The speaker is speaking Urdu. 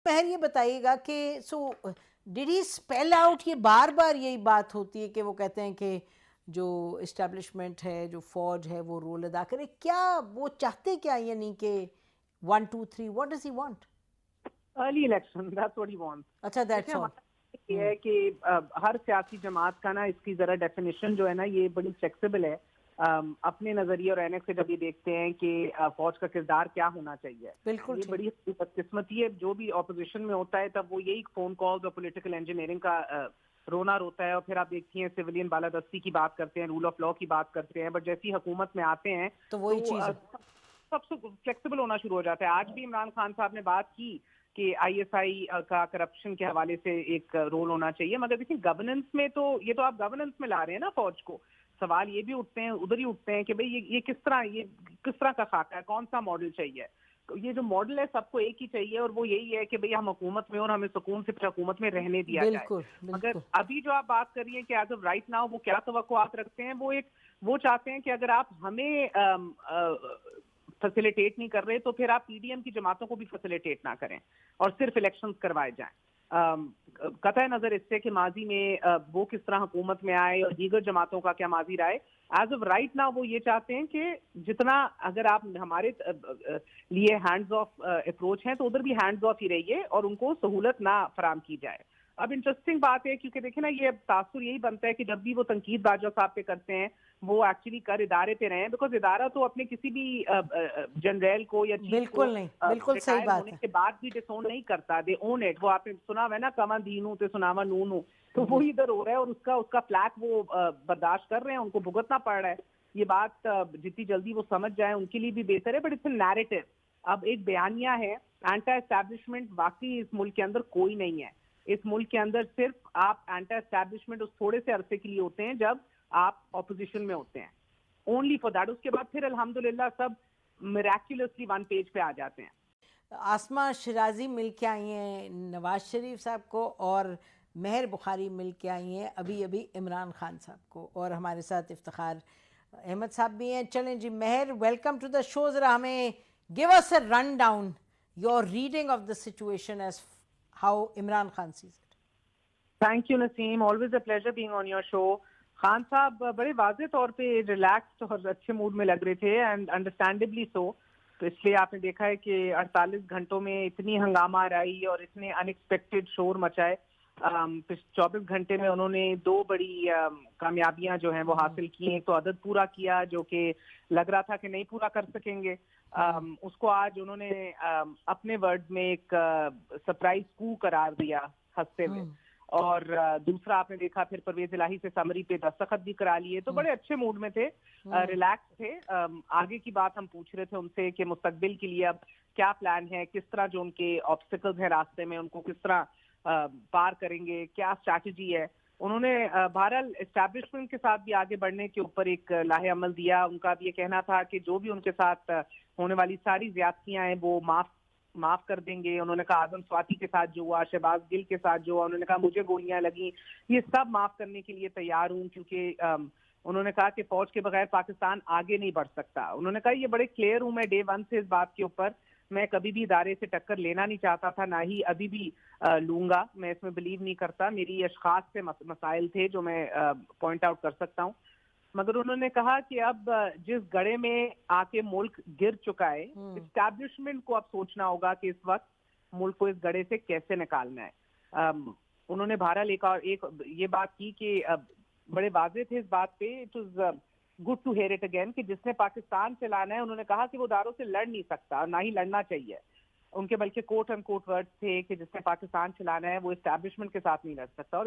مہر یہ بتائیے گا کہ ڈیڈ ہی اسپیل آؤٹ، یہ بار بار یہی بات ہوتی ہے کہ وہ کہتے ہیں کہ جو اسٹیبلشمنٹ ہے، جو فوج ہے، وہ رول ادا کرے. کیا وہ چاہتے کیا، یعنی کہ 1 2 3 what does he want? Early election, that's what he want. اچھا، دیٹس دیکھیں آل. ہمارا یہ ہے کہ ہر سیاسی جماعت کا نا اس کی ذرا ڈیفینیشن جو ہے نا یہ بڑی فلیکسیبل ہے. اپنے نظریے اور اینک سے جب یہ دیکھتے ہیں کہ فوج کا کردار کیا ہونا چاہیے، بالکل یہ ٹھیک. بڑی بدقسمتی ہے. جو بھی اپوزیشن میں ہوتا ہے تب وہ یہی فون کالز اور پولیٹیکل انجینئرنگ کا رونا روتا ہے، اور پھر آپ دیکھتی ہیں سویلین بالادستی کی بات کرتے ہیں، رول آف لا کی بات کرتے ہیں، بٹ جیسی حکومت میں آتے ہیں تو وہی چیز ہے. سب سے فلیکسیبل ہونا شروع ہو جاتا ہے. آج بھی عمران خان صاحب نے بات کی کہ آئی ایس آئی کا کرپشن کے حوالے سے ایک رول ہونا چاہیے، مگر دیکھیں گورننس میں تو یہ تو آپ گورننس میں لا رہے ہیں نا فوج کو. سوال یہ بھی اٹھتے ہیں، ادھر ہی اٹھتے ہیں کہ بھئی یہ کس طرح کا خاکہ ہے، کون سا ماڈل چاہیے. یہ جو ماڈل ہے سب کو ایک ہی چاہیے، اور وہ یہی ہے کہ بھئی ہم حکومت میں اور ہمیں سکون سے حکومت میں رہنے دیا جائے. بالکل مگر بالکل. ابھی جو آپ بات کر رہی ہیں کہ ایز آف رائٹ ناؤ وہ کیا توقعات رکھتے ہیں، وہ چاہتے ہیں کہ اگر آپ ہمیں فیسیلیٹیٹ نہیں کر رہے تو پھر آپ پی ڈی ایم کی جماعتوں کو بھی فیسیلیٹیٹ نہ کریں اور صرف الیکشنز کروائے جائیں. قطع نظر اس سے کہ ماضی میں وہ کس طرح حکومت میں آئے اور دیگر جماعتوں کا کیا ماضی رہا ہے، ایز آف رائٹ نا وہ یہ چاہتے ہیں کہ جتنا اگر آپ ہمارے لیے ہینڈز آف اپروچ ہیں تو ادھر بھی ہینڈز آف ہی رہیے اور ان کو سہولت نہ فراہم کی جائے. اب انٹرسٹنگ بات ہے کیونکہ دیکھیں نا یہ تاثر یہی بنتا ہے کہ جب بھی وہ تنقید باجوہ صاحب پہ کرتے ہیں وہ ایکچولی کر ادارے پہ رہے ہیں، بیکاز ادارہ تو اپنے کسی بھی جنرل کو یا چیف کو بالکل نہیں، بالکل صحیح ریٹائر بات ہونے ہے. کے بعد بھی ڈسون نہیں کرتا. دے اون اٹ. وہ آپ نے سنا ہوا ہے نا، کما دینوں تے سناوا نونوں، تو وہ ادھر ہو رہا ہے اور اس کا فلیک وہ برداشت کر رہے ہیں، ان کو بھگتنا پڑ رہا ہے. یہ بات جتنی جلدی وہ سمجھ جائیں ان کے لیے بھی بہتر ہے. But it's a narrative. اب ایک بیانیہ ہے اینٹی اسٹیبلشمنٹ، واقعی اس ملک کے اندر کوئی نہیں ہے. اس ملک کے اندر صرف آپ اینٹی اسٹیبلشمنٹ اس تھوڑے سے عرصے کے لیے ہوتے ہیں جب آپ اپوزیشن میں ہوتے ہیں، اونلی فار دیٹ. اس کے بعد پھر الحمدللہ سب میریکولسلی ون پیج پہ آ جاتے ہیں. آسمہ شیرازی مل کے آئی ہیں نواز شریف صاحب کو، اور مہر بخاری مل کے آئی ہیں ابھی عمران خان صاحب کو، اور ہمارے ساتھ افتخار احمد صاحب بھی ہیں. چلیں جی مہر، ویلکم ٹو دا شو. ذرا ہمیں give us a run down your reading of the situation as how Imran Khan sees it. Thank you Naseem, always a pleasure being on your show. Khan sahab بڑے واضح طور پہ ریلیکسڈ اور اچھے موڈ میں لگ رہے تھے، اینڈ انڈرسٹینڈیبلی سو. تو اس لیے آپ نے دیکھا ہے کہ 48 گھنٹوں میں اتنی ہنگامہ آرائی اور اتنے ان ایکسپیکٹڈ شور مچائے. 24 گھنٹے میں انہوں نے 2 بڑی کامیابیاں جو ہیں وہ حاصل کی. ایک تو عدد پورا کیا جو کہ لگ رہا تھا کہ نہیں پورا کر سکیں گے، اس کو آج انہوں نے اپنے ورڈ میں ایک سرپرائز کو قرار دیا ہنستے ہوئے. اور دوسرا آپ نے دیکھا پھر پرویز الہی سے سمری پہ دستخط بھی کرا لیے. تو بڑے اچھے موڈ میں تھے، ریلیکس تھے. آگے کی بات ہم پوچھ رہے تھے ان سے کہ مستقبل کے لیے اب کیا پلان ہے، کس طرح جو ان کے آبسٹیکلز ہیں راستے میں ان کو کس طرح پار کریں گے، کیا اسٹریٹجی ہے. انہوں نے بہرحال اسٹیبلشمنٹ کے ساتھ بھی آگے بڑھنے کے اوپر ایک لاہ عمل دیا. ان کا بھی یہ کہنا تھا کہ جو بھی ان کے ساتھ ہونے والی ساری زیادتیاں ہیں وہ معاف کر دیں گے. انہوں نے کہا اعظم سواتی کے ساتھ جو ہوا، شہباز گل کے ساتھ جو ہوا، انہوں نے کہا مجھے گولیاں لگیں، یہ سب معاف کرنے کے لیے تیار ہوں، کیونکہ انہوں نے کہا کہ فوج کے بغیر پاکستان آگے نہیں بڑھ سکتا. انہوں نے کہا یہ بڑے کلیئر ہوں میں ڈے 1 سے اس بات کے اوپر. میں کبھی بھی ادارے سے ٹکر لینا نہیں چاہتا تھا، نہ ہی ابھی بھی لوں گا. میں اس میں بلیو نہیں کرتا. میری اشخاص سے مسائل تھے جو میں پوائنٹ آؤٹ کر سکتا ہوں. مگر انہوں نے کہا کہ اب جس گڑھے میں آ کے ملک گر چکا ہے، اسٹیبلشمنٹ کو اب سوچنا ہوگا کہ اس وقت ملک کو اس گڑھے سے کیسے نکالنا ہے. انہوں نے بہرحال ایک یہ بات کی کہ بڑے واضح تھے اس بات پہ. It was good to hear it again کہ جس نے پاکستان چلانا ہے، انہوں نے کہا کہ وہ اداروں سے لڑ نہیں سکتا، نہ ہی لڑنا چاہیے. ان کے بلکہ کوٹ اینڈ کوٹ ورڈ تھے کہ جس نے پاکستان چلانا ہے وہ اسٹیبلشمنٹ کے ساتھ نہیں لڑ سکتا. اور